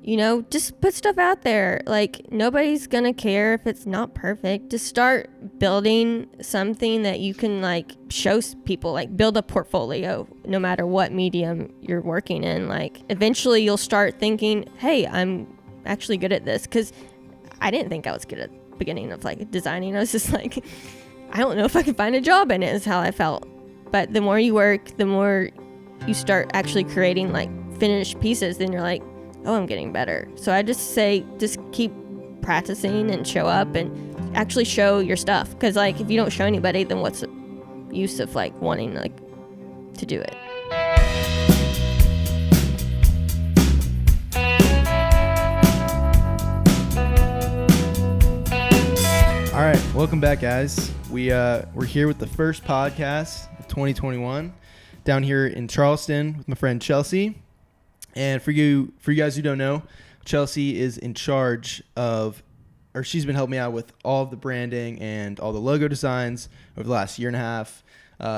just put stuff out there. Like, nobody's gonna care if it's not perfect. Just start building something that you can like show people, like build a portfolio no matter what medium you're working in. Like, eventually you'll start thinking, hey, I'm actually good at this, because I didn't think I was good at the beginning of like designing. I was just like, I don't know if I can find a job in it, is how I felt. But the more you work, the more you start actually creating like finished pieces, then you're like, oh, I'm getting better. So I just say, just keep practicing and show up and actually show your stuff. Because like, if you don't show anybody, then what's the use of like wanting like to do it? All right, welcome back, guys. We're here with the first podcast of 2021 down here in Charleston with my friend Chelsea. And for you guys who don't know, Chelsea is in charge of, or she's been helping me out with all of the branding and all the logo designs over the last year and a half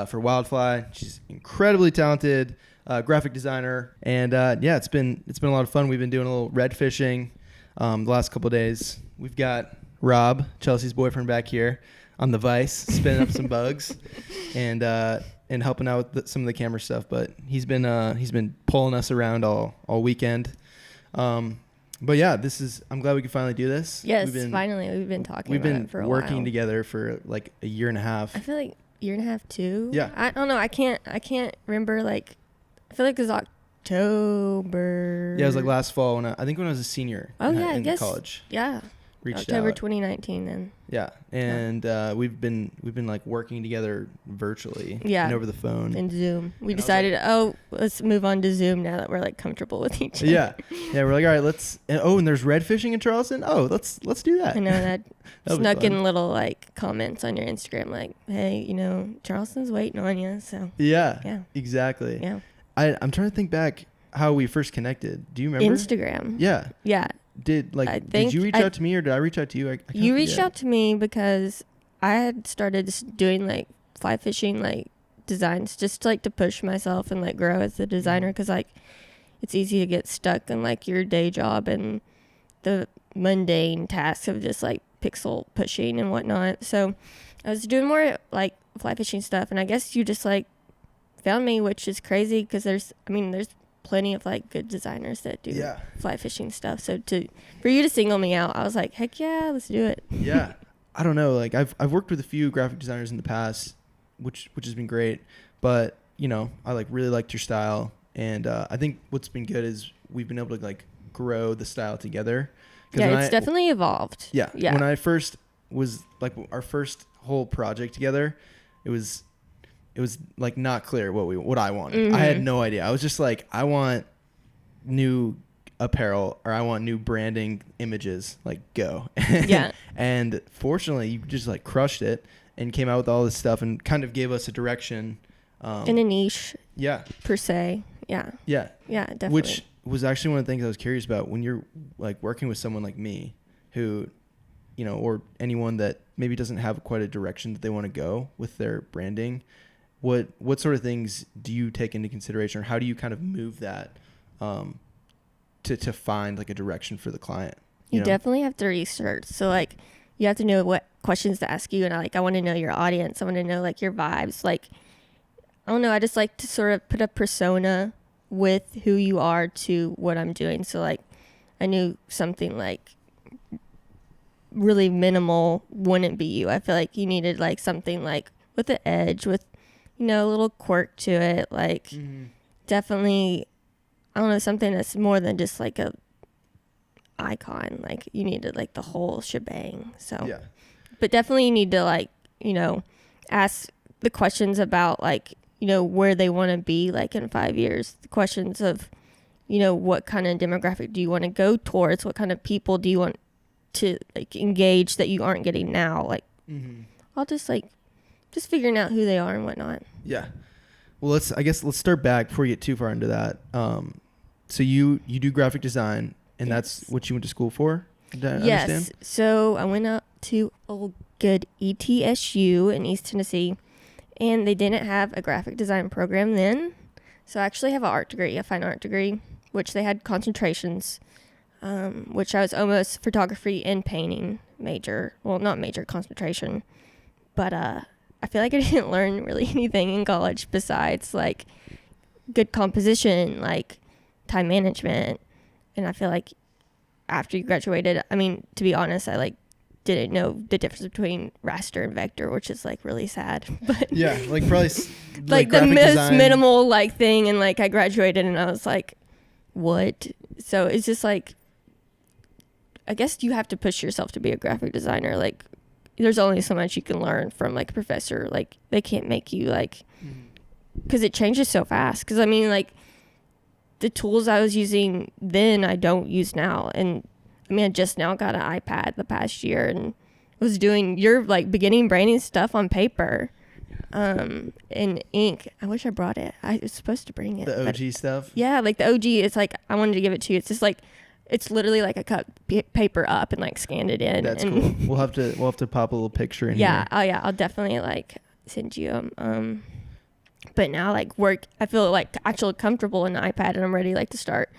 for Wildfly. She's incredibly talented graphic designer, and yeah, it's been a lot of fun. We've been doing a little red fishing the last couple of days. We've got Rob, Chelsea's boyfriend, back here on the vise, spinning up some bugs, and helping out with some of the camera stuff. But he's been pulling us around all weekend. But yeah, I'm glad we could finally do this. Yes, finally. We've been talking about it for a while. We've been working together for like a year and a half. I feel like year and a half too. Yeah. I don't know. I can't remember, like, I feel like it was October. Yeah, it was like last fall when I was a senior in college. Yeah. Reached October out. 2019 then. Yeah. And we've been like working together virtually. Yeah. And over the phone. And Zoom. We decided, let's move on to Zoom now that we're like comfortable with each other. Yeah. Yeah, we're like, all right, and there's red fishing in Charleston? Oh, let's do that. I know that snuck in little like comments on your Instagram like, hey, Charleston's waiting on you, so. Yeah. Exactly. Yeah. I'm trying to think back how we first connected. Do you remember? Instagram. Yeah. Yeah. Did you reach out to me, or did I reach out to you? You reached out to me because I had started just doing like fly fishing like designs, just like to push myself and like grow as a designer, because like it's easy to get stuck in like your day job and the mundane tasks of just like pixel pushing and whatnot. So I was doing more like fly fishing stuff, and I guess you just like found me, which is crazy because there's plenty of like good designers that do fly fishing stuff. So for you to single me out, I was like, heck yeah, let's do it. Yeah. I don't know. Like I've worked with a few graphic designers in the past, which has been great, but I like really liked your style. And I think what's been good is we've been able to like grow the style together. Yeah, it's definitely evolved. Yeah. When I first was like our first whole project together, it was like not clear what I wanted. Mm-hmm. I had no idea. I was just like, I want new apparel, or I want new branding images, like go. Yeah. And fortunately you just like crushed it and came out with all this stuff and kind of gave us a direction. In a niche. Yeah. Per se. Yeah. Yeah. Yeah, definitely. Which was actually one of the things I was curious about when you're like working with someone like me who, or anyone that maybe doesn't have quite a direction that they want to go with their branding. What sort of things do you take into consideration, or how do you kind of move that to find like a direction for the client? You definitely have to research. So like you have to know what questions to ask you, and I want to know your audience. I want to know like your vibes. Like, I don't know, I just like to sort of put a persona with who you are to what I'm doing. So like I knew something like really minimal wouldn't be you. I feel like you needed like something like with an edge, with a little quirk to it, like definitely, I don't know, something that's more than just like a icon. Like you needed like the whole shebang. So yeah, but definitely you need to like ask the questions about like where they want to be like in 5 years. The questions of what kind of demographic do you want to go towards? What kind of people do you want to like engage that you aren't getting now? Like I'll just figuring out who they are and whatnot. Yeah. Well, let's start back before you get too far into that. So you do graphic design, and that's what you went to school for? Did I understand? So I went up to old good ETSU in East Tennessee, and they didn't have a graphic design program then. So I actually have an art degree, a fine art degree, which they had concentrations. which I was almost photography and painting major. Well, not major, concentration. But I feel like I didn't learn really anything in college besides like good composition, like time management. And I feel like after you graduated, I mean, to be honest, I like didn't know the difference between raster and vector, which is like really sad. But yeah, like probably like the most minimal like thing. And like I graduated and I was like, what? So it's just like, I guess you have to push yourself to be a graphic designer. Like there's only so much you can learn from like a professor. Like they can't make you like, because it changes so fast. Because I mean, like the tools I was using then I don't use now. And I mean, I just now got an iPad the past year and was doing your like beginning branding stuff on paper in ink. I wish I brought it. I was supposed to bring it. The OG stuff? Yeah, like the OG, it's like, I wanted to give it to you. It's just like, it's literally like I cut paper up and like scanned it in. That's and cool. We'll have to pop a little picture in yeah, here. Oh yeah, I'll definitely like send you but now like I feel like actually comfortable in the iPad and I'm ready like to start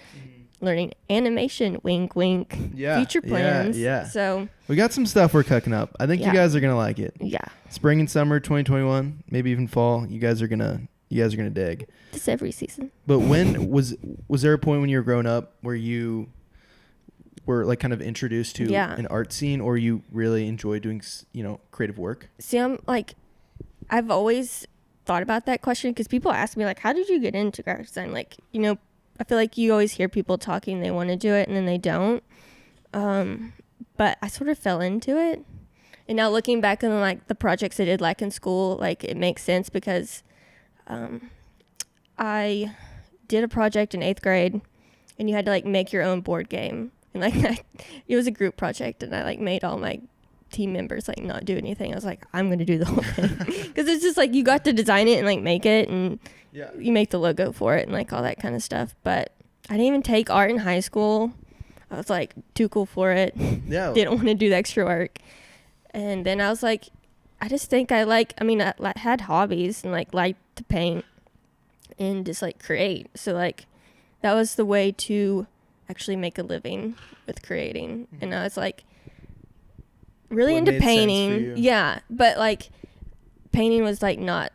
learning animation, wink wink, future plans. Yeah. So we got some stuff we're cooking up. I think you guys are gonna like it. Yeah. Spring and summer 2021, maybe even fall. You guys are gonna dig. It's every season. But when was there a point when you were growing up where you were like kind of introduced to an art scene, or you really enjoy doing creative work? See, I've always thought about that question because people ask me like, how did you get into graphic design? Like, I feel like you always hear people talking, they want to do it and then they don't. But I sort of fell into it. And now looking back on like the projects I did like in school, like it makes sense because I did a project in 8th grade and you had to like make your own board game. And like it was a group project and I like made all my team members like not do anything. I was like, I'm going to do the whole thing. Because it's just like you got to design it and like make it and you make the logo for it and like all that kind of stuff. But I didn't even take art in high school. I was like too cool for it. Yeah. Didn't want to do the extra work. And then I was like, I just think I had hobbies and like liked to paint and just like create. So like that was the way to actually make a living with creating. And I was like really into painting. Yeah. But like painting was like not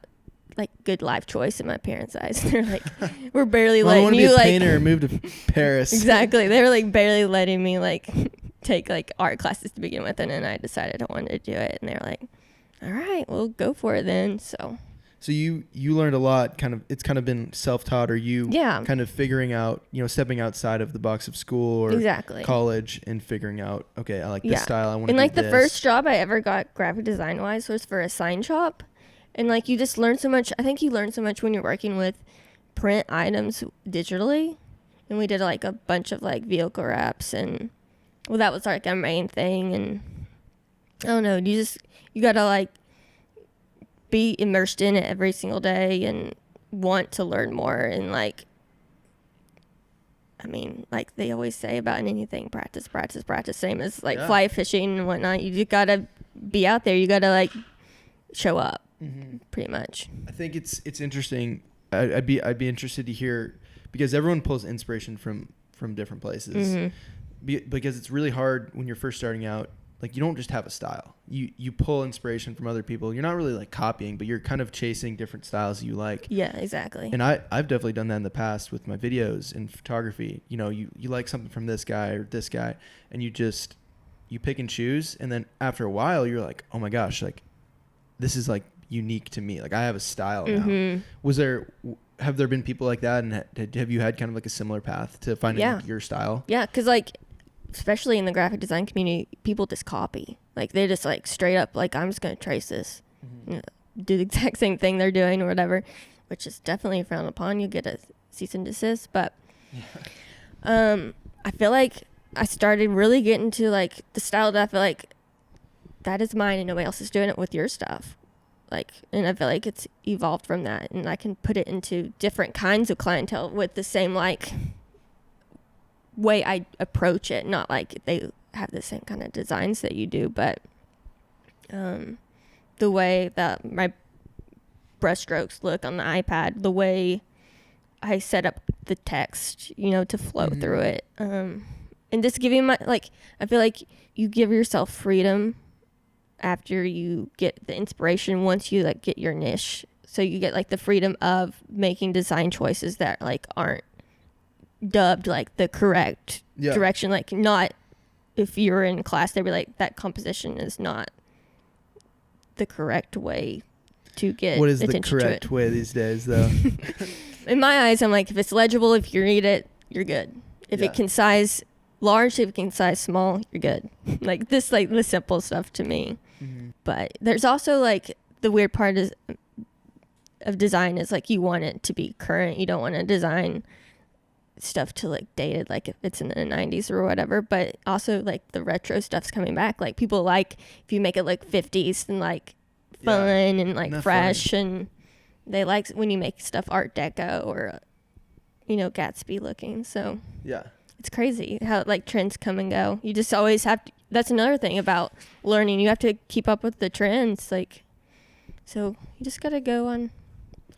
like good life choice in my parents' eyes. They're like, we're barely letting you like painter or move to Paris. Exactly. They were like barely letting me like take like art classes to begin with, and then I decided I wanted to do it, and they were like, all right, we'll go for it then. So you learned a lot. It's kind of been self-taught, or you kind of figuring out, stepping outside of the box of school or college and figuring out, okay, I like this style, I want to do like this. The first job I ever got graphic design wise was for a sign shop. And like you just learn so much. I think you learn so much when you're working with print items digitally. And we did like a bunch of like vehicle wraps, and well, that was like our main thing. And I don't know, you gotta like be immersed in it every single day and want to learn more. And like, I mean, like they always say about anything, practice, same as like fly fishing and whatnot. You just gotta be out there. You gotta like show up. Pretty much. I think it's interesting. I'd be interested to hear, because everyone pulls inspiration from different places. Because it's really hard when you're first starting out. Like you don't just have a style. You pull inspiration from other people. You're not really like copying, but you're kind of chasing different styles you like. Yeah, exactly. And I've definitely done that in the past with my videos and photography. You like something from this guy or this guy, and you pick and choose, and then after a while you're like, oh my gosh, like this is like unique to me. Like I have a style now. Have there been people like that, and have you had kind of like a similar path to finding like your style? Yeah, because like especially in the graphic design community, people just copy. Like they just like straight up like, I'm just gonna trace this, do the exact same thing they're doing or whatever, which is definitely frowned upon. You get a cease and desist. But I feel like I started really getting to like the style that I feel like that is mine and nobody else is doing it with your stuff. Like, and I feel like it's evolved from that, and I can put it into different kinds of clientele with the same like way I approach it. Not like they have the same kind of designs that you do, but the way that my brushstrokes look on the iPad, the way I set up the text, to flow through it. and just giving my, like, I feel like you give yourself freedom after you get the inspiration, once you like get your niche. So you get like the freedom of making design choices that like aren't dubbed like the correct direction. Like, not, if you're in class, they'd be like, that composition is not the correct way to get what is attention the correct way these days, though? In my eyes, I'm like, if it's legible, if you read it, you're good. If it can size large, if it can size small, you're good. Like this, like the simple stuff to me. Mm-hmm. But there's also like the weird part is of design is like you want it to be current. You don't want to design stuff to like dated, like if it's in the 90s or whatever. But also like the retro stuff's coming back. Like people like if you make it like 50s and like fun and like fresh funny. And they like when you make stuff Art Deco or, you know, Gatsby looking. So it's crazy how like trends come and go. You just always have to, that's another thing about learning. You have to keep up with the trends. Like, so you just got to go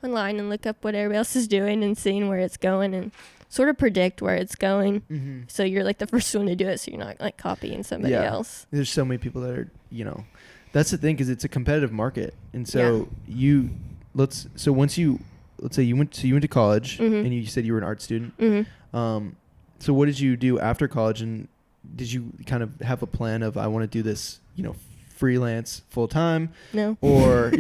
online and look up what everybody else is doing and seeing where it's going and sort of predict where it's going. Mm-hmm. So you're like the first one to do it. So you're not like copying somebody else. There's so many people that are, you know, that's the thing, because it's a competitive market. And so let's say you went to college, mm-hmm. and you said you were an art student. Mm-hmm. So what did you do after college, and did you kind of have a plan of, I want to do this, you know, freelance full time? No. Or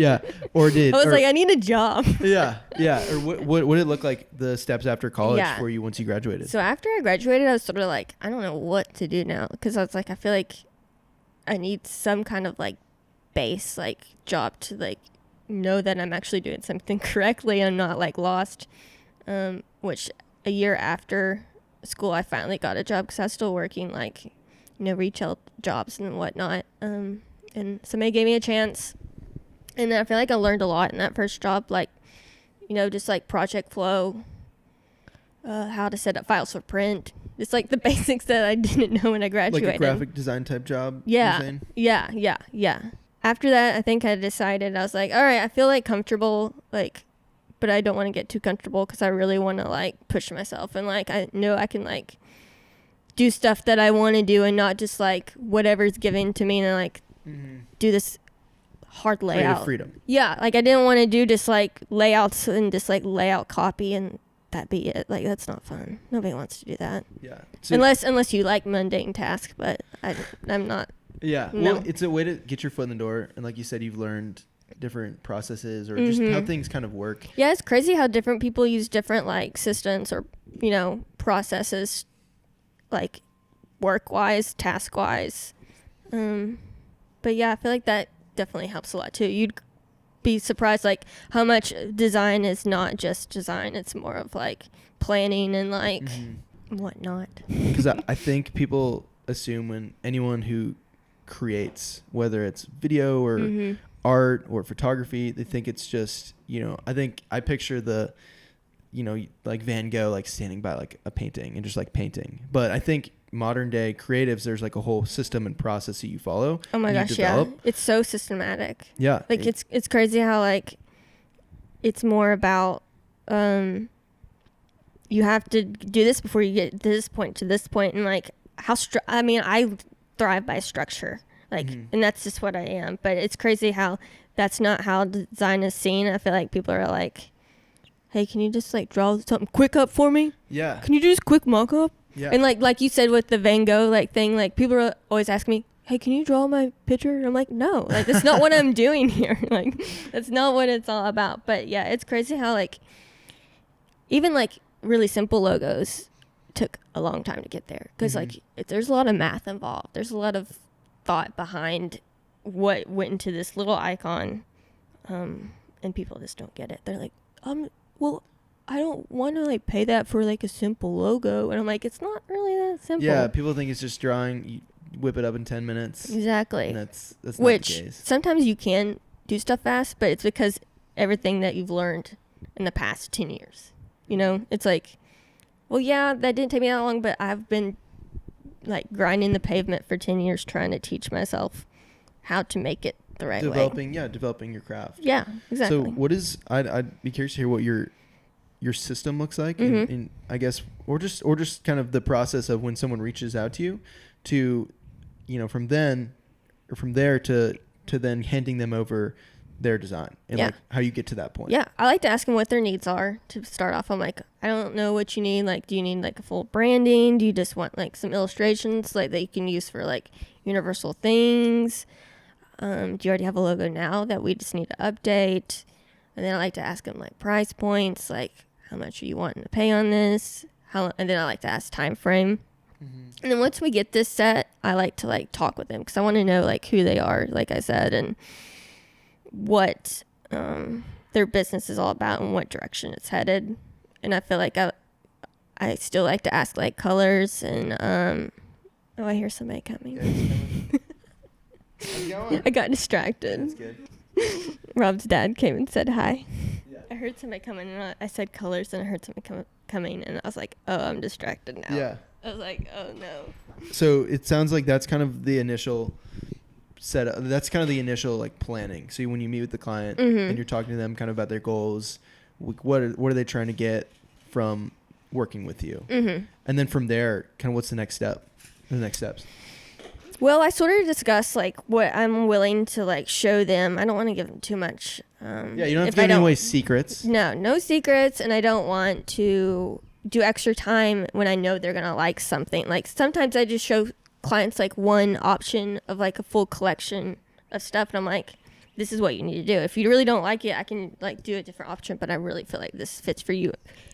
or did I was like, I need a job. Or what did it look like, the steps after college for you once you graduated? So after I graduated, I was sort of like, I don't know what to do now, because I was like, I feel like I need some kind of like base like job to like know that I'm actually doing something correctly and not like lost. Which a year after school, I finally got a job, because I was still working like, you know, retail jobs and whatnot. And somebody gave me a chance, and I feel like I learned a lot in that first job, like, you know, just like project flow, how to set up files for print, just like the basics that I didn't know when I graduated. Like a graphic design type job. Yeah. After that, I think I decided, I was like, all right, I feel like comfortable, like, but I don't want to get too comfortable, because I really want to like push myself, and like I know I can like do stuff that I want to do, and not just like whatever's given to me, and like do this hard layout. Creative freedom. Yeah, like I didn't want to do just like layouts and just like layout copy and that be it. Like that's not fun. Nobody wants to do that. Yeah. So unless you like mundane tasks, but I'm not. Yeah. No. Well, it's a way to get your foot in the door, and like you said, you've learned different processes or just how things kind of work. Yeah, it's crazy how different people use different like systems or, you know, processes, like work-wise, task-wise. But yeah, I feel like that definitely helps a lot too. You'd be surprised like how much design is not just design. It's more of like planning and like whatnot. Because I think people assume when anyone who creates, whether it's video or art or photography, they think it's just, you know, I picture the, you know, like Van Gogh like standing by like a painting and just like painting. But I think modern day creatives, there's like a whole system and process that you follow. Oh my gosh, yeah. It's so systematic. Yeah. Like it's crazy how like it's more about you have to do this before you get to this point, and like how I thrive by structure. Like, and that's just what I am. But it's crazy how that's not how design is seen. I feel like people are like, hey, can you just like draw something quick up for me? Yeah. Can you do this quick mock up? Yeah. And like you said with the Van Gogh like thing, like people are always asking me, hey, can you draw my picture? And I'm like, no, like that's not what I'm doing here. Like that's not what it's all about. But yeah, it's crazy how like even like really simple logos took a long time to get there. Because like there's a lot of math involved. There's a lot of thought behind what went into this little icon, and people just don't get it. They're like, well, I don't want to like pay that for like a simple logo, and I'm like, it's not really that simple. Yeah, people think it's just drawing. You whip it up in 10 minutes. Exactly. And that's not the case. Sometimes you can do stuff fast, but it's because everything that you've learned in the past 10 years. You know, it's like, well, yeah, that didn't take me that long, but I've been like grinding the pavement for 10 years trying to teach myself how to make it the right way. Developing your craft. Yeah, exactly. So what is, I'd be curious to hear what your your system looks like, Mm-hmm. and I guess, or just kind of the process of when someone reaches out to you, to, you know, from there to then handing them over their design, and like how you get to that point. Yeah, I like to ask them what their needs are to start off. I'm like, I don't know what you need. Like, do you need like a full branding? Do you just want like some illustrations like that you can use for like universal things? Do you already have a logo now that we just need to update? And then I like to ask them like price points, like how much are you wanting to pay on this? And then I like to ask time frame. Mm-hmm. And then once we get this set, I like to like talk with them because I want to know like who they are, like I said, and what their business is all about and what direction it's headed. And I feel like I still like to ask like colors and oh, I hear somebody coming. Yeah, how's it going? I got distracted. That's good. Rob's dad came and said hi. Yeah. I heard somebody coming and I said colors and I heard somebody coming and I was like, oh, I'm distracted now. Yeah. I was like, oh no. So it sounds like that's kind of the initial setup. That's kind of the initial like planning. So when you meet with the client and you're talking to them kind of about their goals, what are they trying to get from working with you? Mm-hmm. And then from there, kind of what's the next step? The next steps. Well, I sort of discuss like what I'm willing to like show them. I don't want to give them too much. Yeah, you don't have to give away secrets. No secrets, and I don't want to do extra time when I know they're gonna like something. Like sometimes I just show clients like one option of like a full collection of stuff, and I'm like, this is what you need to do. If you really don't like it, I can like do a different option, but I really feel like this fits for you.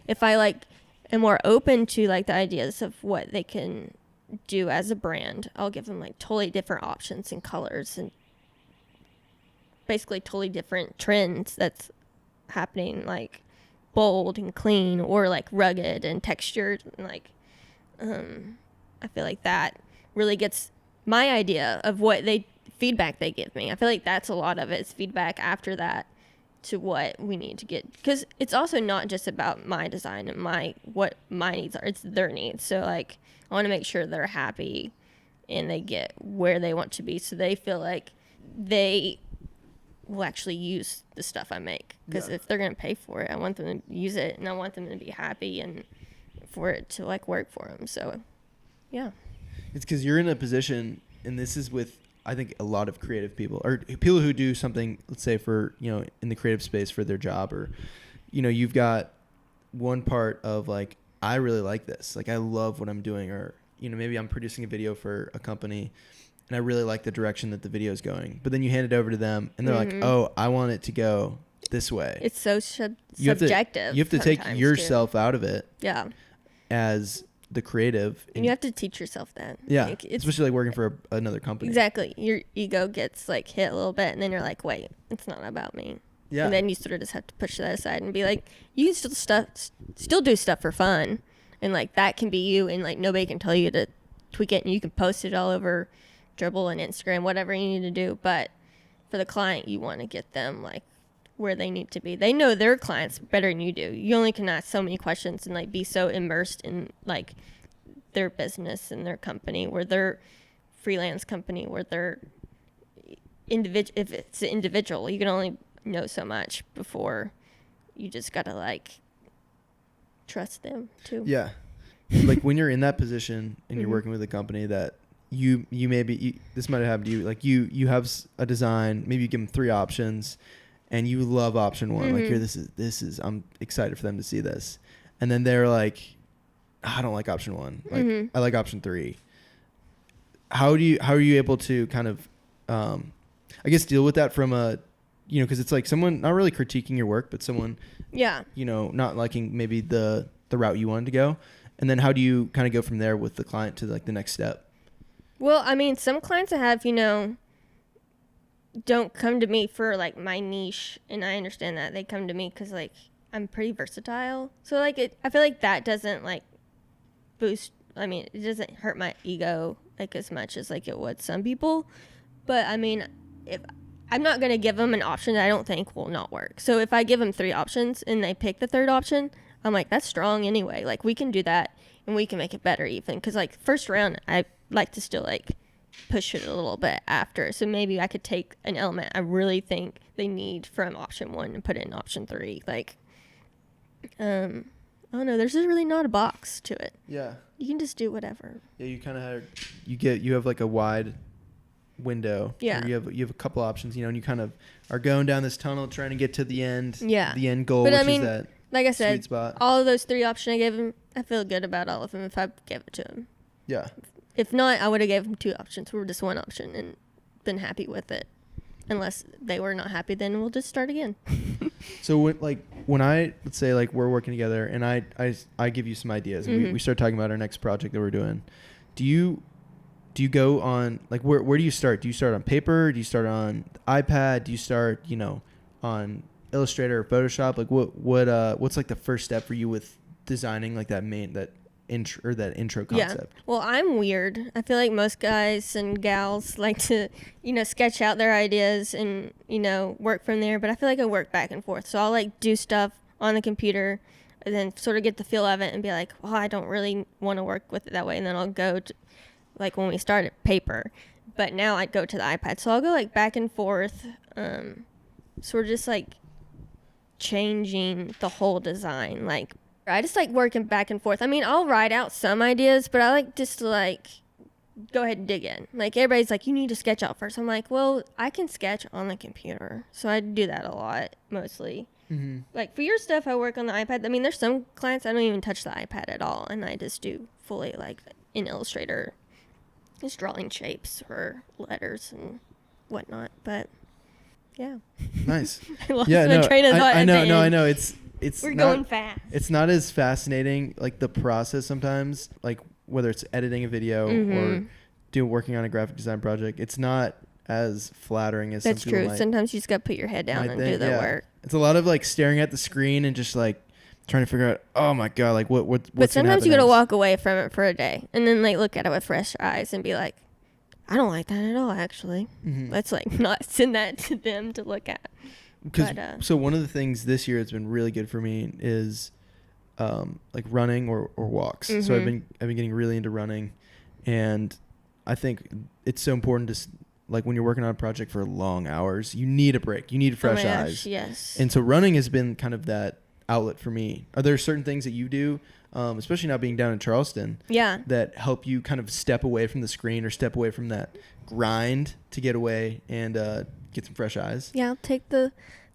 If I like am more open to like the ideas of what they can do as a brand, I'll give them like totally different options and colors and basically totally different trends that's happening, like bold and clean or like rugged and textured, and like I feel like that really gets my idea of what feedback they give me. I feel like that's a lot of it is feedback after that to what we need to get, because it's also not just about my design and what my needs are, it's their needs. So like I want to make sure they're happy and they get where they want to be, so they feel like they will actually use the stuff I make. Because if they're going to pay for it, I want them to use it and I want them to be happy and for it to like work for them. So yeah. It's because you're in a position, and this is with, I think, a lot of creative people or people who do something, let's say for, you know, in the creative space for their job, or, you know, you've got one part of like, I really like this. Like, I love what I'm doing, or, you know, maybe I'm producing a video for a company and I really like the direction that the video is going, but then you hand it over to them and they're like, oh, I want it to go this way. It's so subjective. You have to take yourself out of it. Yeah. As the creative. And you have to teach yourself that. Yeah. Like, especially like working for another company. Exactly. Your ego gets like hit a little bit and then you're like, wait, it's not about me. Yeah. And then you sort of just have to push that aside and be like, you can still do stuff for fun. And like that can be you, and like nobody can tell you to tweak it, and you can post it all over Dribble and Instagram, whatever you need to do. But for the client, you want to get them like where they need to be. They know their clients better than you do. You only can ask so many questions and like be so immersed in like their business and their company, or their freelance company, or their individual. If it's an individual, you can only know so much before you just gotta like trust them too. Yeah. Like when you're in that position and you're working with a company that you maybe this might have happened to you, like you have a design, maybe you give them 3 options and you love option 1, like here, this is I'm excited for them to see this, and then they're like, I don't like option 1, like I like option 3. How are you able to kind of I guess deal with that from a, you know, because it's like someone not really critiquing your work, but someone, you know, not liking maybe the route you wanted to go, and then how do you kind of go from there with the client to like the next step? Well, I mean, some clients I have, you know, don't come to me for like my niche, and I understand that. They come to me because like I'm pretty versatile, so like I feel like that doesn't like boost. I mean, it doesn't hurt my ego like as much as like it would some people. But I mean, if I'm not going to give them an option that I don't think will not work. So if I give them 3 options and they pick the 3rd option, I'm like, that's strong anyway. Like we can do that and we can make it better even. Because like first round, I like to still like push it a little bit after. So maybe I could take an element I really think they need from option 1 and put it in option 3. Like I don't know. There's just really not a box to it. Yeah. You can just do whatever. Yeah, you kind of you have like a wide window. Yeah. You have a couple options, and you kind of are going down this tunnel trying to get to the end. Yeah. The end goal, But which I mean, is that like I said, sweet spot. all of those 3 options I gave him, I feel good about all of them if I gave it to him. Yeah. If not, I would have gave him 2 options or just 1 option and been happy with it. Unless they were not happy, then we'll just start again. So when I, let's say like we're working together and I give you some ideas and we start talking about our next project that we're doing, do you go on, like, where do you start? Do you start on paper? Do you start on the iPad? Do you start, on Illustrator or Photoshop? Like what's like the first step for you with designing like that intro concept? Yeah. Well, I'm weird. I feel like most guys and gals like to, sketch out their ideas and, work from there. But I feel like I work back and forth. So I'll like do stuff on the computer and then sort of get the feel of it and be like, well, I don't really want to work with it that way. And then I'll go to, like when we started, paper. But now I go to the iPad. So I'll go like back and forth. Sort of just like changing the whole design. Like, I just like working back and forth. I mean, I'll write out some ideas, but I like just to like go ahead and dig in. Like everybody's like, you need to sketch out first. I'm like, well, I can sketch on the computer. So I do that a lot, mostly. Mm-hmm. Like for your stuff, I work on the iPad. I mean, there's some clients I don't even touch the iPad at all. And I just do fully like in Illustrator, just drawing shapes or letters and whatnot. But yeah. Nice. I lost my train of thought. I know. We're going fast. It's not as fascinating, like the process sometimes, like whether it's editing a video or working on a graphic design project. It's not as flattering as That's some people true. Sometimes you just got to put your head down and do the work. It's a lot of like staring at the screen and just like trying to figure out, oh my God, like what's But sometimes you got to walk away from it for a day and then like look at it with fresh eyes and be like, I don't like that at all, actually. Mm-hmm. Let's like not send that to them to look at. So one of the things this year that's been really good for me is like running or walks. Mm-hmm. So I've been getting really into running, and I think it's so important to like when you're working on a project for long hours, you need a break. You need fresh eyes. Yes. And so running has been kind of that outlet for me. Are there certain things that you do, especially now being down in Charleston, that help you kind of step away from the screen or step away from that grind to get away and get some fresh eyes? Yeah, I'll take the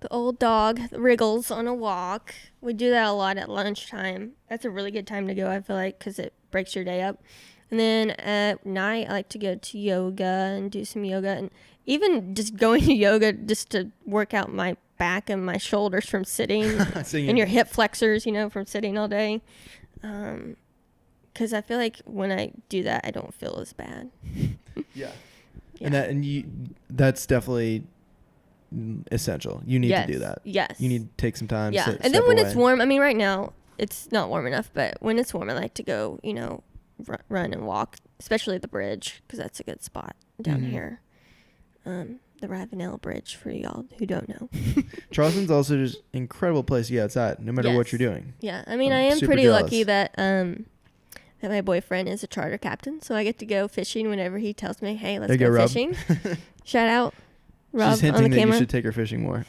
old dog, Wriggles, on a walk. We do that a lot at lunchtime. That's a really good time to go, I feel like, because it breaks your day up. And then at night, I like to go to yoga and do some yoga. And even just going to yoga just to work out my back and my shoulders from sitting and your hip flexors, from sitting all day. Because I feel like when I do that, I don't feel as bad. Yeah. That's definitely essential. You need to do that. Yes. You need to take some time. Yeah. And then when it's warm, I mean, right now it's not warm enough, but when it's warm, I like to go, run and walk, especially the bridge, because that's a good spot down here. The Ravenel Bridge, for y'all who don't know. Charleston's also just incredible place to get outside, no matter what you're doing. Yeah. I mean, I am pretty lucky that my boyfriend is a charter captain, so I get to go fishing whenever he tells me, hey, let's go fishing. Shout out Rob. She's hinting on the camera. That you should take her fishing more.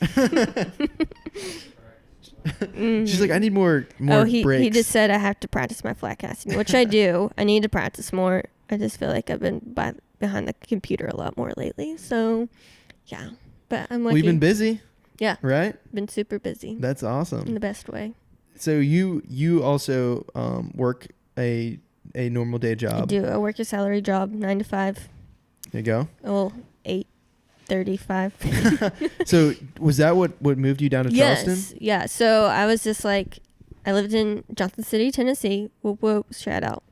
She's like, I need more breaks. He just said I have to practice my flat casting, which I do. I need to practice more. I just feel like I've been behind the computer a lot more lately. So, yeah. But I'm lucky. We've been busy. Yeah. Right? Been super busy. That's awesome. In the best way. So you also work a normal day job. I do. I work a salary job, 9 to 5. There you go. Well, 8:35. So was that what moved you down to Charleston? Yes. Yeah. So I was just like, I lived in Johnson City, Tennessee. Whoop whoop, shout out.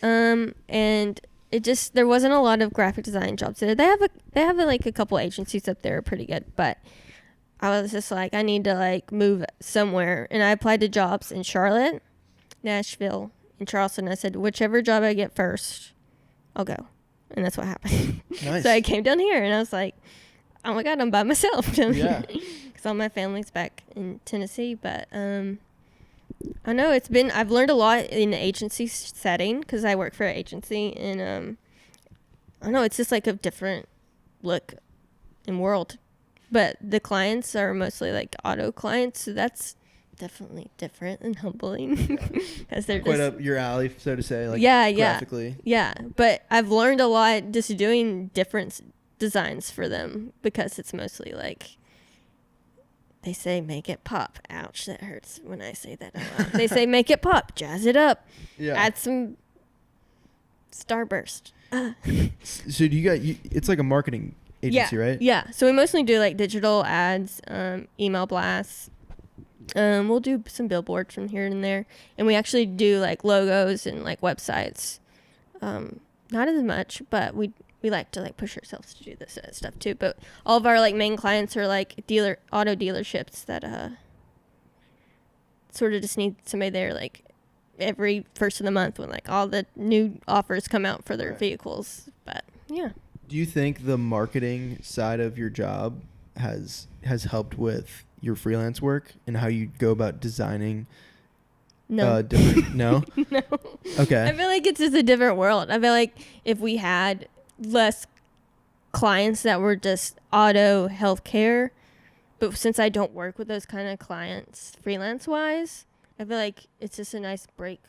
And it just, there wasn't a lot of graphic design jobs there. They have like a couple agencies up there, pretty good, but I was just like, I need to like move somewhere, and I applied to jobs in Charlotte, Nashville, and Charleston. I said, whichever job I get first, I'll go. And that's what happened. Nice. So I came down here and I was like, oh my God, I'm by myself. Yeah. Because all my family's back in Tennessee. But I know I've learned a lot in the agency setting because I work for an agency. And I know it's just like a different look and world. But the clients are mostly like auto clients. So that's definitely different and humbling. As they're Quite just, up your alley, so to say, like graphically. Yeah, but I've learned a lot just doing different designs for them, because it's mostly like, they say make it pop. Ouch, that hurts when I say that out loud. They say make it pop, jazz it up, add some starburst. So do it's like a marketing agency, right? Yeah, so we mostly do like digital ads, email blasts. We'll do some billboards from here and there, and we actually do like logos and like websites. Not as much, but we like to like push ourselves to do this stuff too. But all of our like main clients are like auto dealerships that sort of just need somebody there like every first of the month when like all the new offers come out for their vehicles. But yeah. Do you think the marketing side of your job has helped with your freelance work and how you go about designing? No. No? No. Okay. I feel like it's just a different world. I feel like if we had less clients that were just auto healthcare, but since I don't work with those kind of clients freelance wise, I feel like it's just a nice break.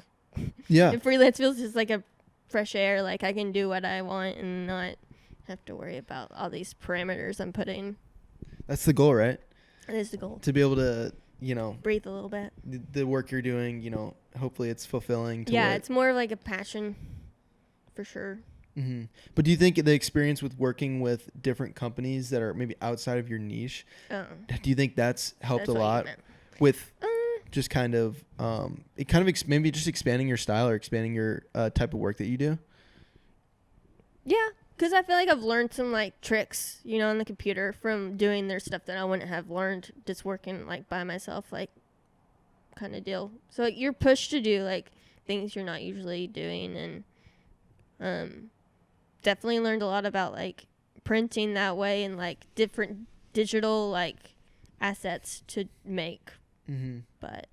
Yeah. And freelance feels just like a fresh air. Like I can do what I want and not have to worry about all these parameters I'm putting. That's the goal, right? That is the goal. To be able to, breathe a little bit. The work you're doing, hopefully it's fulfilling. It's more of like a passion for sure. Mm-hmm. But do you think the experience with working with different companies that are maybe outside of your niche, do you think that's helped a lot with just kind of, maybe just expanding your style or expanding your type of work that you do? Yeah. Because I feel like I've learned some like tricks, on the computer from doing their stuff that I wouldn't have learned just working like by myself, like kind of deal. So like, you're pushed to do like things you're not usually doing, and definitely learned a lot about like printing that way and like different digital like assets to make. Mm-hmm. But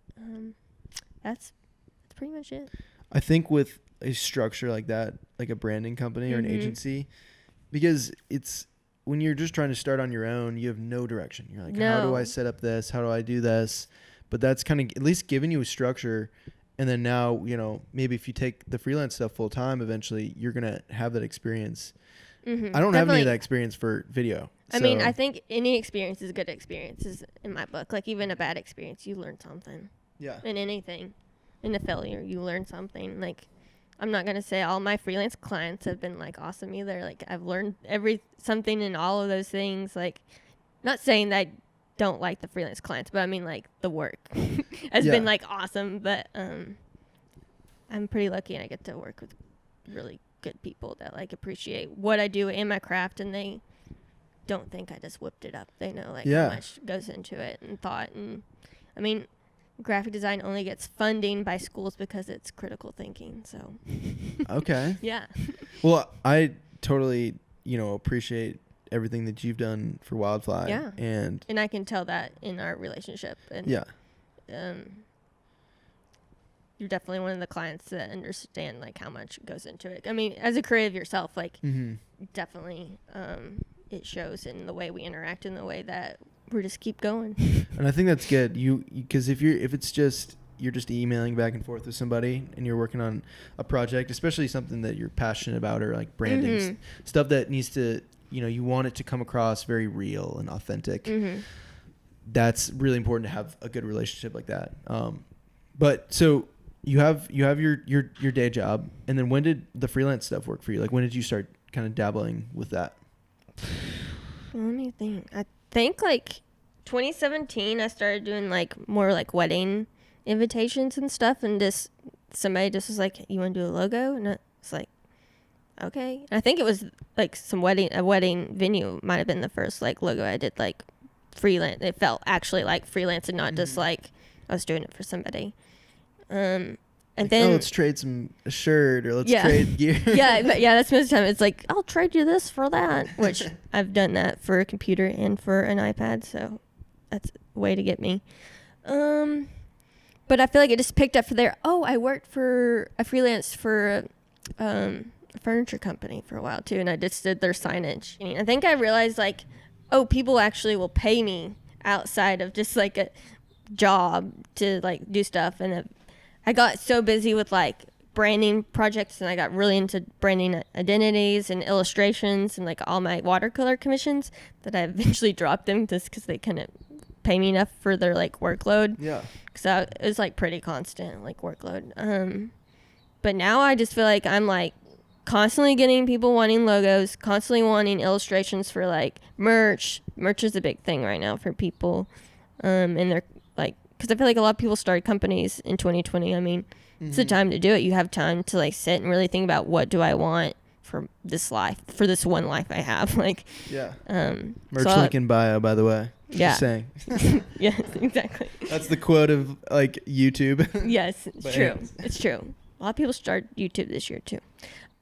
that's pretty much it. I think with a structure like that, like a branding company or an agency, because it's when you're just trying to start on your own, you have no direction. You're like, how do I set up this? How do I do this? But that's kind of at least giving you a structure. And then now, maybe if you take the freelance stuff full time, eventually you're going to have that experience. Mm-hmm. I don't have any of that experience for video. I mean, I think any experience is good experiences in my book. Like even a bad experience, you learn something. Yeah. In anything. In a failure, you learn something. Like, I'm not going to say all my freelance clients have been like awesome either. Like I've learned something in all of those things. Like not saying that I don't like the freelance clients, but I mean like the work has been like awesome. But I'm pretty lucky and I get to work with really good people that like appreciate what I do in my craft, and they don't think I just whipped it up. They know like how much goes into it and thought. And I mean, graphic design only gets funding by schools because it's critical thinking. So okay. Yeah. Well, I totally appreciate everything that you've done for Wildfly. Yeah. And I can tell that in our relationship. And you're definitely one of the clients that understand like how much goes into it. I mean, as a creative yourself, like definitely it shows in the way we interact, in the way that we just keep going. And I think that's good. Because if it's just you're just emailing back and forth with somebody and you're working on a project, especially something that you're passionate about or like branding stuff that needs to, you want it to come across very real and authentic. That's really important to have a good relationship like that. But so you have your day job, and then when did the freelance stuff work for you? Like when did you start kind of dabbling with that? Let me think. I think like 2017 I started doing like more like wedding invitations and stuff, and just somebody just was like, you want to do a logo? And it's like, okay. And I think it was like a wedding venue might have been the first like logo I did like freelance. It felt actually like freelance and not just like I was doing it for somebody. And like, then let's trade a shirt or let's trade gear. But that's most of the time. It's like, I'll trade you this for that, which I've done that for a computer and for an iPad. So that's a way to get me. But I feel like it just picked up for there. Oh, I freelanced for a furniture company for a while too. And I just did their signage. I think I realized like, oh, people actually will pay me outside of just like job to like do stuff, and I got so busy with like branding projects, and I got really into branding identities and illustrations and like all my watercolor commissions that I eventually dropped them just because they couldn't pay me enough for their like workload. Yeah. So it was like pretty constant like workload. But now I just feel like I'm like constantly getting people wanting logos, constantly wanting illustrations for like merch. Merch is a big thing right now for people. And they're like, because I feel like a lot of people started companies in 2020. I mean, it's the time to do it. You have time to like sit and really think about what do I want for this life, for this one life I have. Like, yeah. Merch so link in bio, by the way. Yeah. Just saying. Yes, exactly. That's the quote of like YouTube. Yes, it's true. Anyways. It's true. A lot of people start YouTube this year too.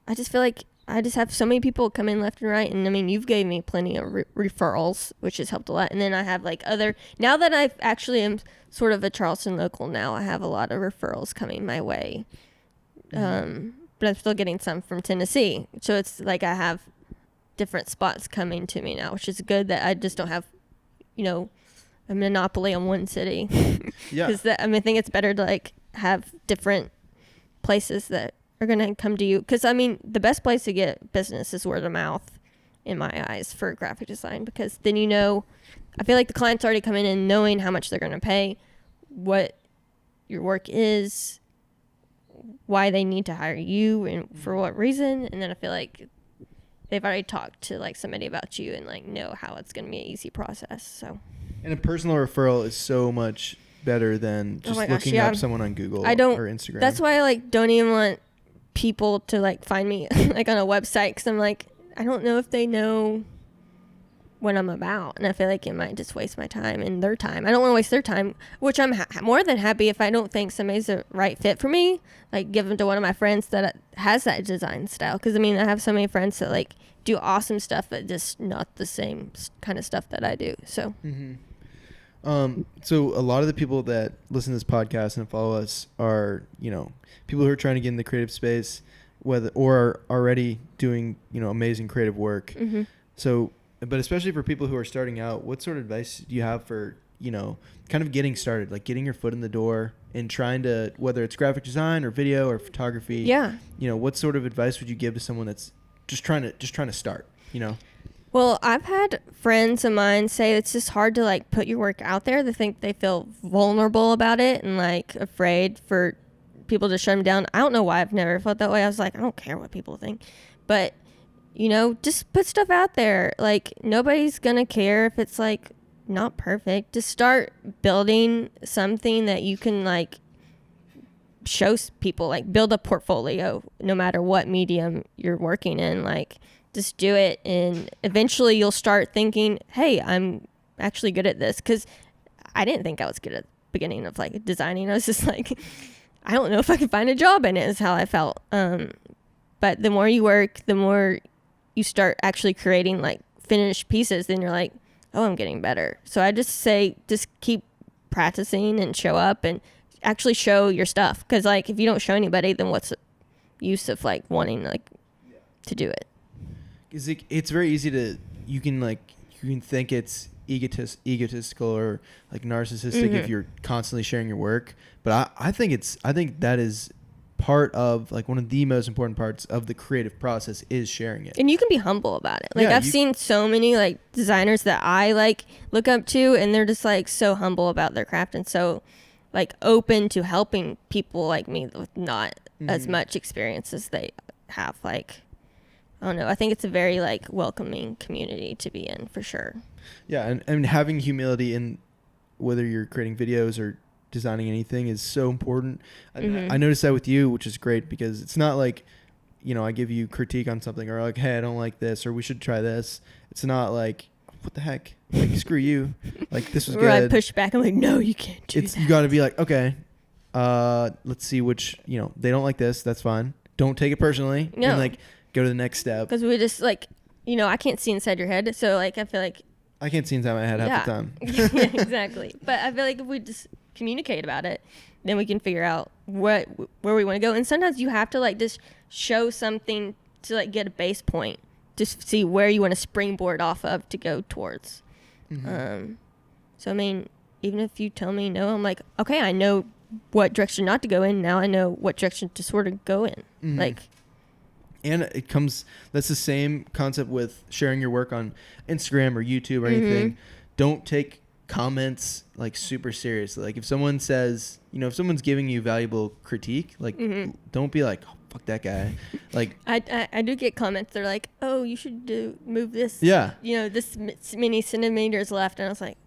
I just feel like I just have so many people come in left and right. And I mean, you've gave me plenty of referrals, which has helped a lot. And then I have like now that I actually am sort of a Charleston local now, I have a lot of referrals coming my way. But I'm still getting some from Tennessee. So it's like I have different spots coming to me now, which is good that I just don't have, a monopoly on one city. Yeah. Because I think it's better to like have different places that are going to come to you. Because, I mean, the best place to get business is word of mouth, in my eyes, for graphic design. Because then I feel like the client's already come in and knowing how much they're going to pay, what your work is, why they need to hire you, and for what reason. And then I feel like they've already talked to, like, somebody about you and, like, know how it's going to be an easy process. So. And a personal referral is so much better than just looking up someone on Google or Instagram. That's why I don't even want people to like find me like on a website, because I'm like, I don't know if they know what I'm about, and I feel like it might just waste my time and their time. I don't want to waste their time, which I'm more than happy if I don't think somebody's the right fit for me, like give them to one of my friends that has that design style, because I mean I have so many friends that like do awesome stuff but just not the same kind of stuff that I do. So so a lot of the people that listen to this podcast and follow us are, people who are trying to get in the creative space, or are already doing, amazing creative work. So, but especially for people who are starting out, what sort of advice do you have for, kind of getting started, like getting your foot in the door and trying to, whether it's graphic design or video or photography? Yeah. What sort of advice would you give to someone that's just trying to start, Well, I've had friends of mine say it's just hard to like put your work out there. They think they feel vulnerable about it and like afraid for people to shut them down. I don't know why I've never felt that way. I was like, I don't care what people think. But, just put stuff out there. Like nobody's going to care if it's like not perfect. Just start building something that you can like show people, like build a portfolio no matter what medium you're working in. Like just do it, and eventually you'll start thinking, hey, I'm actually good at this. Because I didn't think I was good at the beginning of like designing. I was just like, I don't know if I can find a job in it, is how I felt. But the more you work, the more you start actually creating like finished pieces, then you're like, oh, I'm getting better. So I just say, just keep practicing and show up and actually show your stuff. Because like if you don't show anybody, then what's the use of like wanting like to do it? Because it's very easy to, you can think it's egotistical or like narcissistic if you're constantly sharing your work. But I think that is part of like one of the most important parts of the creative process is sharing it. And you can be humble about it. Like I've seen so many like designers that I like look up to, and they're just like so humble about their craft and so like open to helping people like me with not as much experience as they have. Like, I don't know. I think it's a very like welcoming community to be in for sure. Yeah. And having humility in whether you're creating videos or designing anything is so important. I noticed that with you, which is great, because it's not like, I give you critique on something or like, hey, I don't like this, or we should try this. It's not like, what the heck? Like, screw you. Like, this was good. I push back. I'm like, no, you can't do that. You got to be like, okay, let's see which, they don't like this. That's fine. Don't take it personally. No. And like, go to the next step. Because we just like, I can't see inside your head. So like, I feel like I can't see inside my head half the time. Yeah, exactly. But I feel like if we just communicate about it, then we can figure out where we want to go. And sometimes you have to like just show something to like get a base point, just see where you want to springboard off of to go towards. So I mean, even if you tell me no, I'm like, okay, I know what direction not to go in. Now I know what direction to sort of go in. Like, and that's the same concept with sharing your work on Instagram or YouTube or anything. Don't take comments like super seriously. Like if someone says, if someone's giving you valuable critique, like don't be like, oh, fuck that guy. Like I do get comments. They're like, oh, you should move this. Yeah. This many centimeters left. And I was like,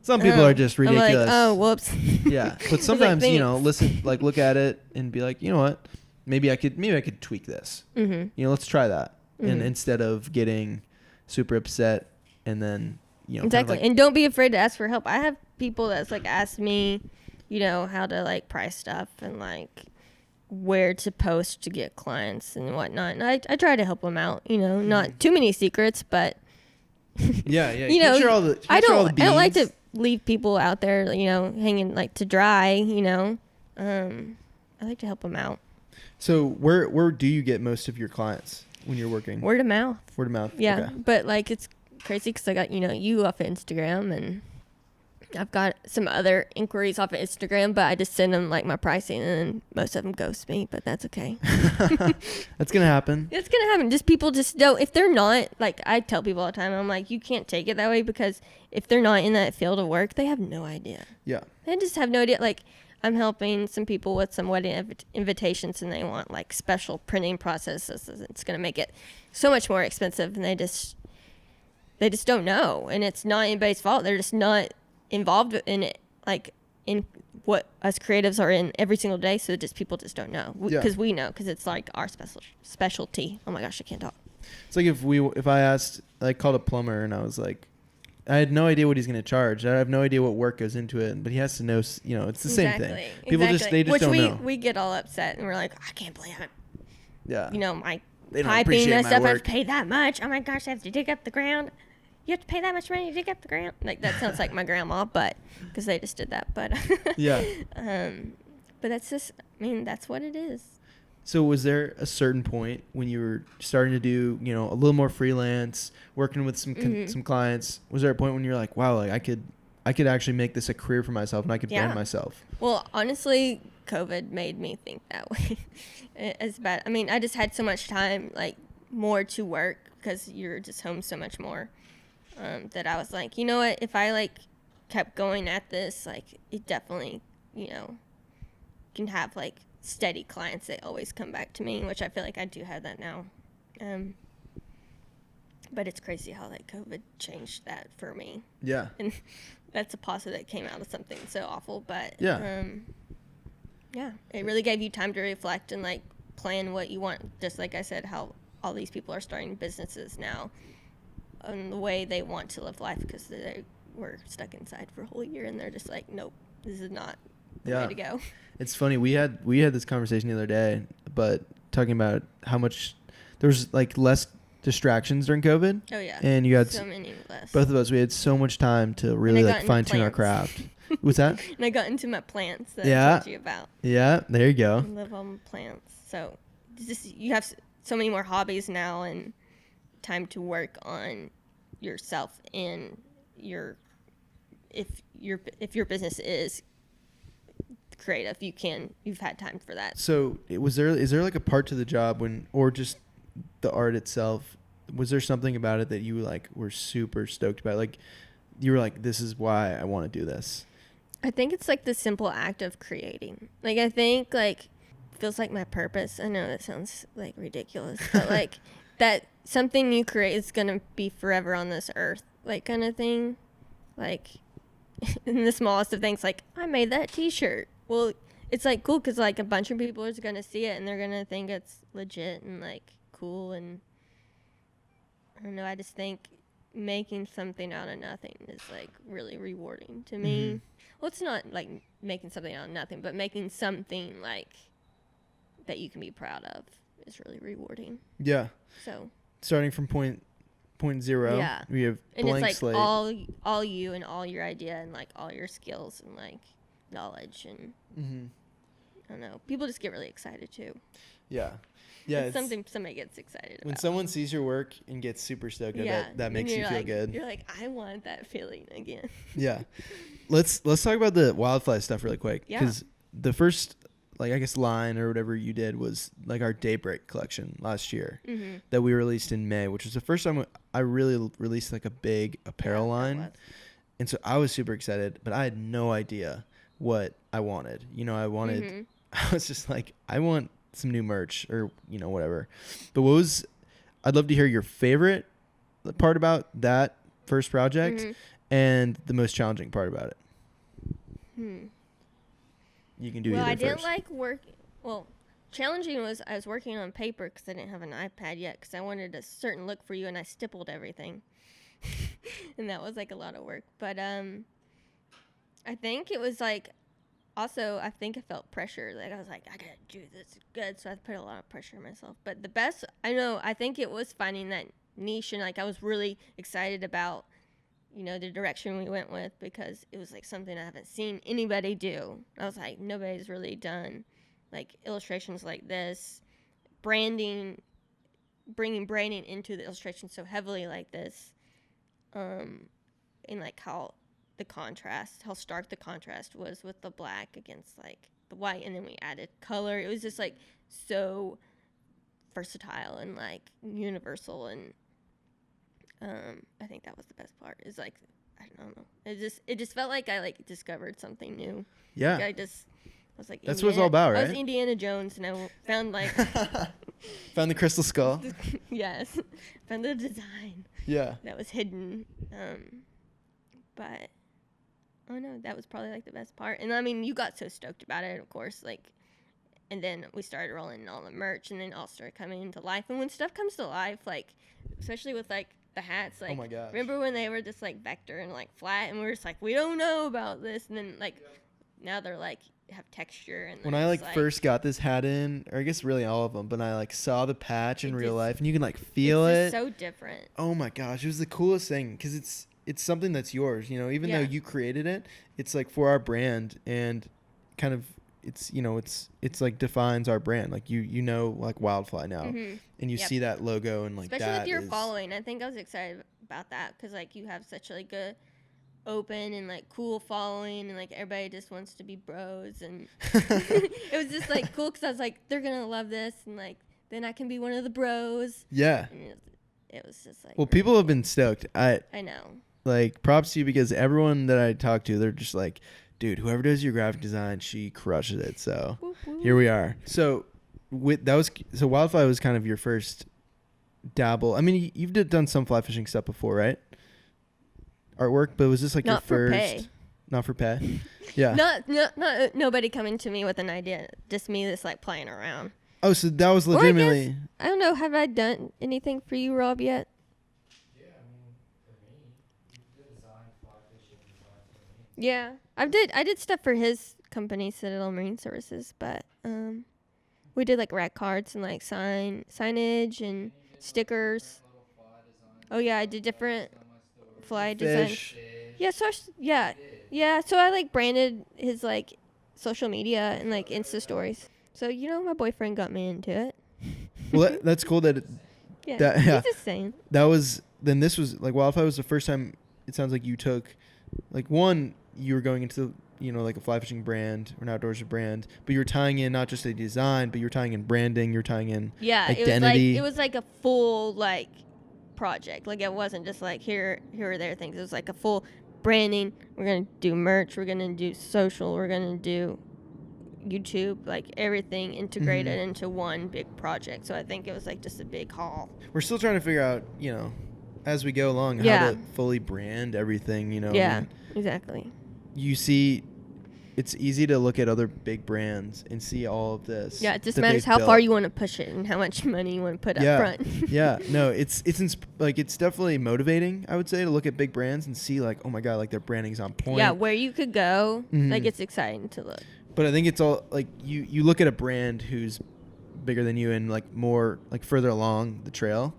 some people are just ridiculous. I'm like, oh, whoops. Yeah. But sometimes, listen, like look at it and be like, you know what? Maybe I could tweak this. Let's try that. And instead of getting super upset and then, exactly. And don't be afraid to ask for help. I have people that's like asked me, how to like price stuff and like where to post to get clients and whatnot. And I try to help them out, not too many secrets, but yeah. I don't like to leave people out there, hanging like to dry, I like to help them out. So where do you get most of your clients when you're working? Word of mouth. Word of mouth. Yeah. Okay. But like, it's crazy because I got, you off of Instagram, and I've got some other inquiries off of Instagram, but I just send them like my pricing, and most of them ghost me, but that's okay. That's going to happen. It's going to happen. Just people just don't, if they're not, like I tell people all the time, I'm like, you can't take it that way, because if they're not in that field of work, they have no idea. Yeah. They just have no idea. Like, I'm helping some people with some wedding invitations, and they want like special printing processes. It's going to make it so much more expensive, and they just don't know. And it's not anybody's fault. They're just not involved in it, like in what us creatives are in every single day. So people just don't know, because we know, because it's like our specialty. Oh my gosh, I can't talk. It's like if I asked, like called a plumber, and I was like, I had no idea what he's going to charge. I have no idea what work goes into it, but he has to know, it's the same thing. People just don't know. We get all upset, and we're like, I can't believe it. Yeah. My they don't piping and stuff, I have work. to pay that much. Oh my gosh, I have to dig up the ground. You have to pay that much money to dig up the ground. Like, that sounds like my grandma, but because they just did that. But yeah. But that's just, that's what it is. So was there a certain point when you were starting to do, a little more freelance, working with some clients? Was there a point when you're like, wow, like I could actually make this a career for myself, and I could brand myself? Well, honestly, COVID made me think that way. It's bad. I just had so much time, like more to work, because you're just home so much more, that I was like, you know what? If I like kept going at this, like it definitely, can have like steady clients that always come back to me, which I feel like I do have that now. But it's crazy how like COVID changed that for me. Yeah. And that's a positive that came out of something so awful, but yeah. It really gave you time to reflect and like plan what you want. Just like I said, how all these people are starting businesses now and the way they want to live life, because they were stuck inside for a whole year, and they're just like, nope, this is not the way to go. It's funny. We had this conversation the other day, but talking about how much there was like less distractions during COVID. Oh yeah. And you had so many less. Both of us, we had so much time to really like fine tune our craft. What's that? And I got into my plants that I told you about. Yeah, there you go. I live on plants. So you have so many more hobbies now, and time to work on yourself and if your business is creative, you've had time for that. So is there like a part to the job or just the art itself, was there something about it that you like were super stoked about? Like you were like, this is why I want to do this. I think it's like the simple act of creating. Like, I think like feels like my purpose. I know that sounds like ridiculous, but like that something you create is going to be forever on this earth, like kind of thing. Like in the smallest of things, like I made that t-shirt. Well, it's like cool because like a bunch of people is going to see it and they're going to think it's legit and like cool. And I don't know, I just think making something out of nothing is like really rewarding to me. Mm-hmm. Well, it's not like making something out of nothing, but making something like that you can be proud of is really rewarding. Yeah. So starting from point zero, yeah, we have and blank it's like slate. all you and all your idea and like all your skills and like knowledge and I don't know. People just get really excited too. Yeah. Yeah. It's something somebody gets excited when about. someone sees your work and gets super stoked, that makes you feel good. You're like, I want that feeling again. Yeah. Let's talk about the wildfly stuff really quick. Yeah. Because the first, like, I guess line or whatever you did was like our Daybreak collection last year that we released in May, which was the first time I really released like a big apparel line. And so I was super excited, but I had no idea what I wanted. I was just like, I want some new merch or, whatever. But I'd love to hear your favorite part about that first project and the most challenging part about it. You can do either I first. didn't like challenging was I was working on paper because I didn't have an iPad yet because I wanted a certain look for you and I stippled everything. And that was like a lot of work. But I think it was like, also, I think I felt pressure. Like, I was like, I gotta do this good. So I put a lot of pressure on myself. But the best, I think it was finding that niche. And, like, I was really excited about, the direction we went with because it was, like, something I haven't seen anybody do. I was like, nobody's really done, like, illustrations like this. Bringing branding into the illustration so heavily like this. And, like, how stark the contrast was with the black against like the white, and then we added color. It was just like so versatile and like universal, and I think that was the best part. Is like, I don't know, it just felt like I like discovered something new. Yeah, like, I was like, that's what it's all about, right? I was Indiana Jones, and I found like found the crystal skull. Yes, found the design. Yeah, that was hidden. But oh no, that was probably like the best part. And I mean, you got so stoked about it, of course, like, and then we started rolling all the merch, and then all started coming into life. And when stuff comes to life, like, especially with like the hats, like, oh my gosh, remember when they were just like vector and like flat, and we were just like, we don't know about this, and then like now they're like have texture. And when I like first got this hat in, or I guess really all of them, but I like saw the patch in real life, and you can like feel it. It's so different. Oh my gosh, it was the coolest thing because it's something that's yours, even though you created it, it's like for our brand, and kind of it's like defines our brand. Like like Wildfly now, and you see that logo, and like especially with your following. I think I was excited about that because like you have such like a open and like cool following, and like everybody just wants to be bros, and it was just like cool because I was like, they're gonna love this, and like then I can be one of the bros. Yeah, and it was just like, well, people have been stoked. I know. Like, props to you, because everyone that I talk to, they're just like, dude, whoever does your graphic design, she crushes it. So here we are. So Wildfly was kind of your first dabble. I mean, you've done some fly fishing stuff before, right? Artwork, but was this like not your first? Pay. Not for pay. Yeah. Not nobody coming to me with an idea. Just me just like playing around. Oh, so that was legitimately. I don't know. Have I done anything for you, Rob, yet? Yeah, I did stuff for his company, Citadel Marine Services, but we did like rack cards and like signage and stickers. Oh yeah, I did different fly designs. Yeah, so so I like branded his like social media and like Insta stories. So my boyfriend got me into it. Well, that's cool that. He's just saying. This was like Wildfly was the first time. It sounds like you took, like, one, you were going into like a fly fishing brand or an outdoors brand, but you were tying in not just a design, but you were tying in branding, you're tying in identity. It was like a full like project. Like, it wasn't just like here or there things. It was like a full branding. We're gonna do merch. We're gonna do social. We're gonna do YouTube. Like, everything integrated into one big project. So I think it was like just a big haul. We're still trying to figure out, as we go along, how to fully brand everything. Yeah, exactly. You see, it's easy to look at other big brands and see all of this. Yeah, it just matters how far you want to push it and how much money you want to put up front. Yeah, no, it's definitely motivating, I would say, to look at big brands and see like, oh my God, like their branding's on point. Yeah, where you could go, like, it's exciting to look. But I think it's all like you look at a brand who's bigger than you and like more like further along the trail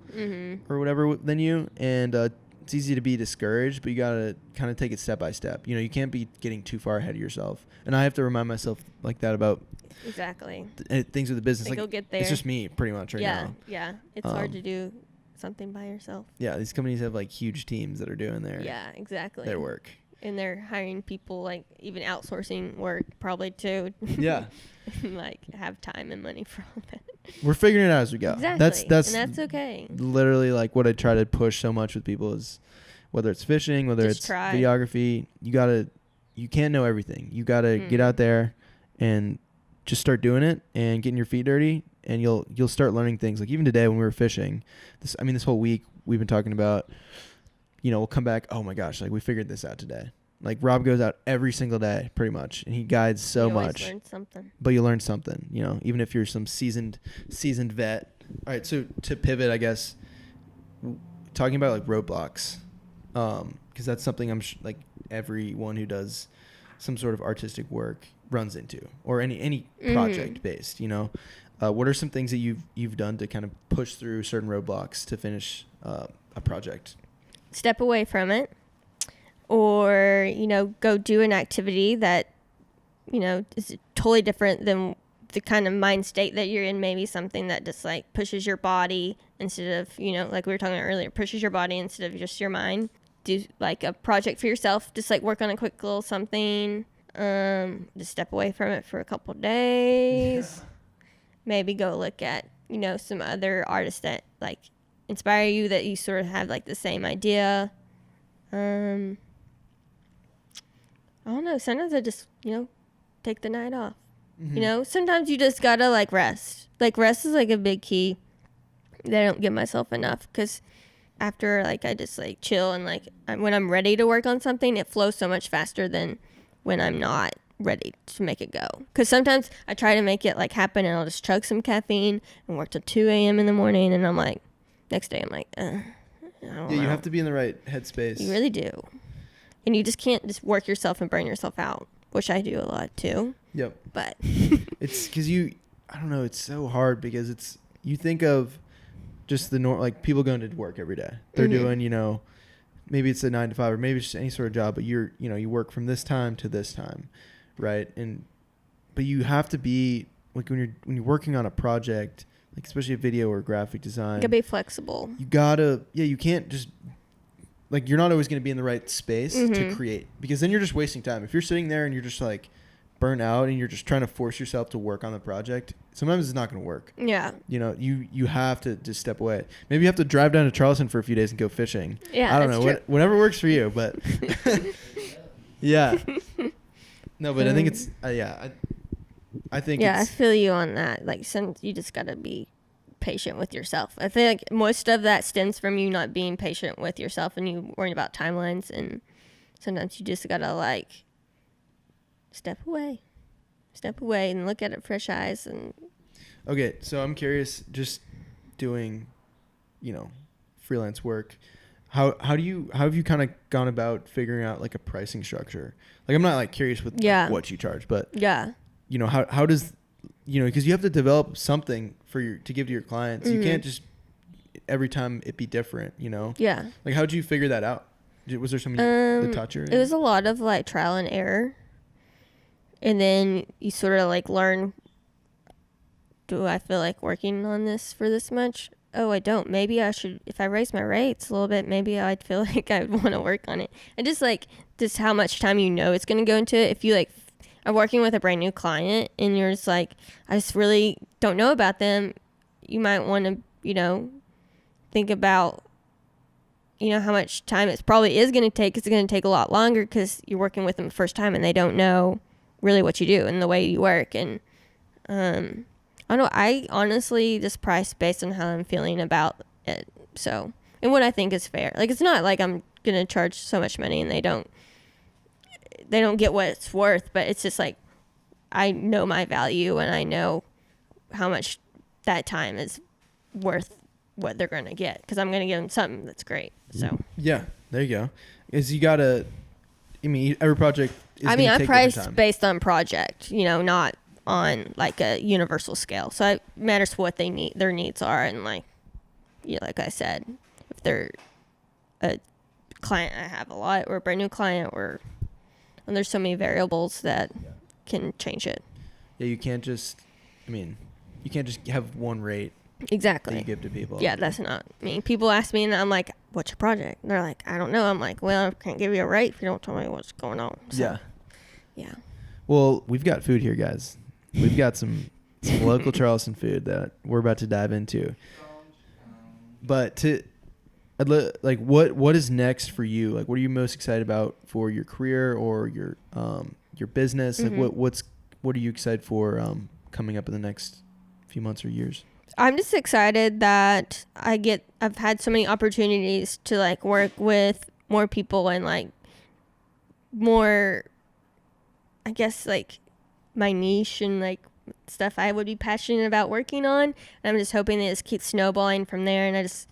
or whatever than you, and it's easy to be discouraged, but you got to kind of take it step by step. You know, you can't be getting too far ahead of yourself. And I have to remind myself like that about things with the business. Like, you'll get there. It's just me pretty much right now. Yeah. It's hard to do something by yourself. Yeah. These companies have like huge teams that are doing their work. And they're hiring people, like even outsourcing work probably too. Yeah. Like have time and money for all that. We're figuring it out as we go. Exactly. And that's okay. Literally like what I try to push so much with people is whether it's fishing, whether it's videography, you can't know everything. You got to get out there and just start doing it and getting your feet dirty, and you'll start learning things. Like even today when we were fishing, this whole week we've been talking about, you know, we'll come back, oh my gosh, like we figured this out today. Like Rob goes out every single day pretty much, and he guides so much. Learn something. But you learn something, you know, even if you're some seasoned vet. All right, so to pivot, I guess, talking about like roadblocks, because that's something like everyone who does some sort of artistic work runs into, or any project based, you know. What are some things that you've done to kind of push through certain roadblocks to finish a project? Step away from it, or, you know, go do an activity that, you know, is totally different than the kind of mind state that you're in. Maybe something that just like pushes your body instead of, you know, like we were talking about earlier, pushes your body instead of just your mind. Do like a project for yourself, just like work on a quick little something. Just step away from it for a couple days. Maybe go look at, you know, some other artists that like inspire you, that you sort of have like the same idea. I don't know. Sometimes I just, you know, take the night off. You know, sometimes you just gotta like rest. Like rest is like a big key that I don't give myself enough, because after like I just like chill and like when I'm ready to work on something, it flows so much faster than when I'm not ready to make it go. Because sometimes I try to make it like happen and I'll just chug some caffeine and work till 2 a.m. in the morning, and I'm like, next day I'm like, I don't know. You have to be in the right headspace. You really do. And you just can't just work yourself and burn yourself out, which I do a lot too. Yep. But it's because I don't know, it's so hard because you think of just the like people going to work every day. They're doing, you know, maybe it's a 9 to 5 or maybe it's just any sort of job, but you work from this time to this time, right? But you have to be like when you're working on a project, like especially a video or graphic design, you gotta be flexible. You can't just like, you're not always going to be in the right space to create, because then you're just wasting time. If you're sitting there and you're just like burnt out and you're just trying to force yourself to work on the project, sometimes it's not going to work. Yeah. You know, you have to just step away. Maybe you have to drive down to Charleston for a few days and go fishing. Yeah, I don't know. Whatever works for you, but yeah. No, but I think it's I think I feel you on that. Like, you just got to be patient with yourself. I feel like most of that stems from you not being patient with yourself and you worrying about timelines, and sometimes you just got to like step away and look at it fresh eyes. And okay, so I'm curious, just doing, you know, freelance work, how have you kind of gone about figuring out like a pricing structure? Like, I'm not like curious with like, what you charge, but you know, how does, you know, because you have to develop something to give to your clients. You can't just every time it be different, you know? Yeah. Like, how did you figure that out? Was there something that taught you? It was a lot of like trial and error. And then you sort of like learn, do I feel like working on this for this much? Oh, I don't. Maybe I should, if I raise my rates a little bit, maybe I'd feel like I would want to work on it. And just how much time you know it's going to go into it. If you like are working with a brand new client and you're just like, I just really don't know about them, you might want to, you know, think about, you know, how much time it probably is going to take. It's going to take a lot longer because you're working with them the first time and they don't know really what you do and the way you work. And I don't know, I honestly just price based on how I'm feeling about it. So, and what I think is fair. Like, it's not like I'm going to charge so much money and they don't get what it's worth, but it's just like, I know my value and I know how much that time is worth what they're going to get, because I'm going to give them something that's great. So yeah, there you go. Is you gotta, I mean, every project is I price based on project, you know, not on like a universal scale. So it matters what their needs are. And like, yeah, like I said, if they're a client I have a lot or a brand new client, and there's so many variables that can change it. Yeah, you can't just have one rate Exactly. that you give to people. Yeah, that's not me. People ask me, and I'm like, what's your project? And they're like, I don't know. I'm like, well, I can't give you a rate if you don't tell me what's going on. So, yeah. Well, we've got food here, guys. We've got some local Charleston food that we're about to dive into. But what is next for you? Like, what are you most excited about for your career or your business? Mm-hmm. Like, what are you excited for coming up in the next few months or years? I'm just excited that I've had so many opportunities to like work with more people and like more, I guess, like my niche and like stuff I would be passionate about working on. And I'm just hoping that it just keeps snowballing from there. And I just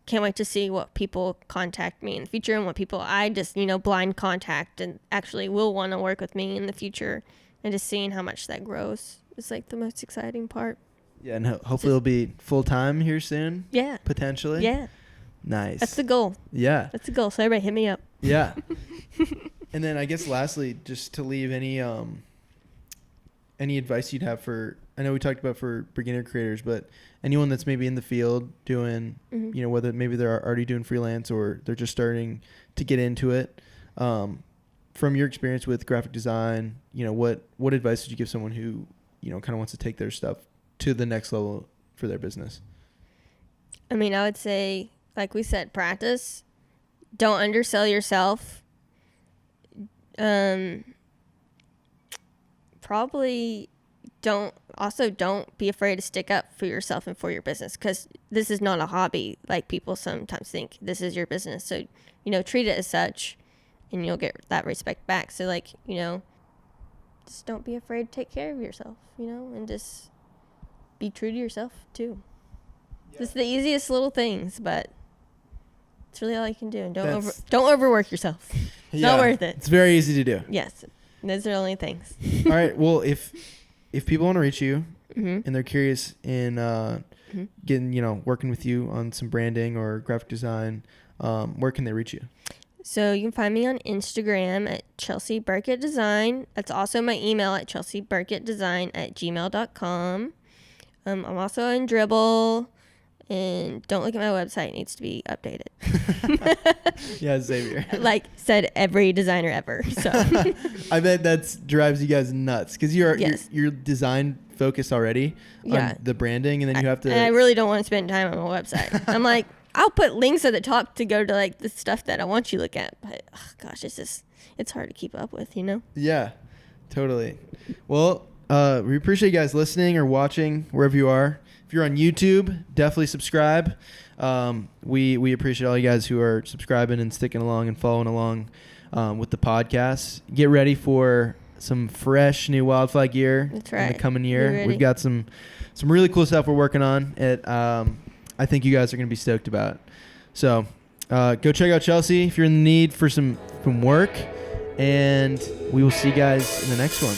can't wait to see what people contact me in the future and what people I just, blind contact and actually will want to work with me in the future. And just seeing how much that grows is like the most exciting part. Yeah, and hopefully it'll be full-time here soon. Yeah. Potentially. Yeah. Nice. That's the goal. Yeah. That's the goal. So everybody hit me up. Yeah. And then I guess lastly, just to leave any advice you'd have I know we talked about for beginner creators, but anyone that's maybe in the field doing, Mm-hmm. Whether maybe they're already doing freelance or they're just starting to get into it, from your experience with graphic design, what advice would you give someone who, kind of wants to take their stuff to the next level for their business? I mean, I would say, like we said, practice. Don't undersell yourself. Probably don't be afraid to stick up for yourself and for your business, because this is not a hobby like people sometimes think. This is your business. So, treat it as such and you'll get that respect back. So like, just don't be afraid to take care of yourself, and just be true to yourself too. Yeah. It's the easiest little things, but it's really all you can do. And don't overwork yourself. It's not worth it. It's very easy to do. Yes. Those are the only things. All right. Well, if people want to reach you mm-hmm. and they're curious in mm-hmm. getting, working with you on some branding or graphic design, where can they reach you? So you can find me on Instagram at Chelsea Burkett Design. That's also my email at chelseaburkettdesign@gmail.com. I'm also on Dribble. And don't look at my website. It needs to be updated. Yeah, Xavier. Like said every designer ever. So I bet that drives you guys nuts, because you're design focused already on the branding, and then you have to. And I really don't want to spend time on my website. I'm like, I'll put links at the top to go to like the stuff that I want you to look at. But gosh, it's hard to keep up with, Yeah, totally. Well, we appreciate you guys listening or watching wherever you are. If you're on YouTube, definitely subscribe. We appreciate all you guys who are subscribing and sticking along and following along with the podcast. Get ready for some fresh new Wildfly gear in the coming year. We've got some really cool stuff we're working on. I think you guys are going to be stoked about. So go check out Chelsea if you're in the need for some work. And we will see you guys in the next one.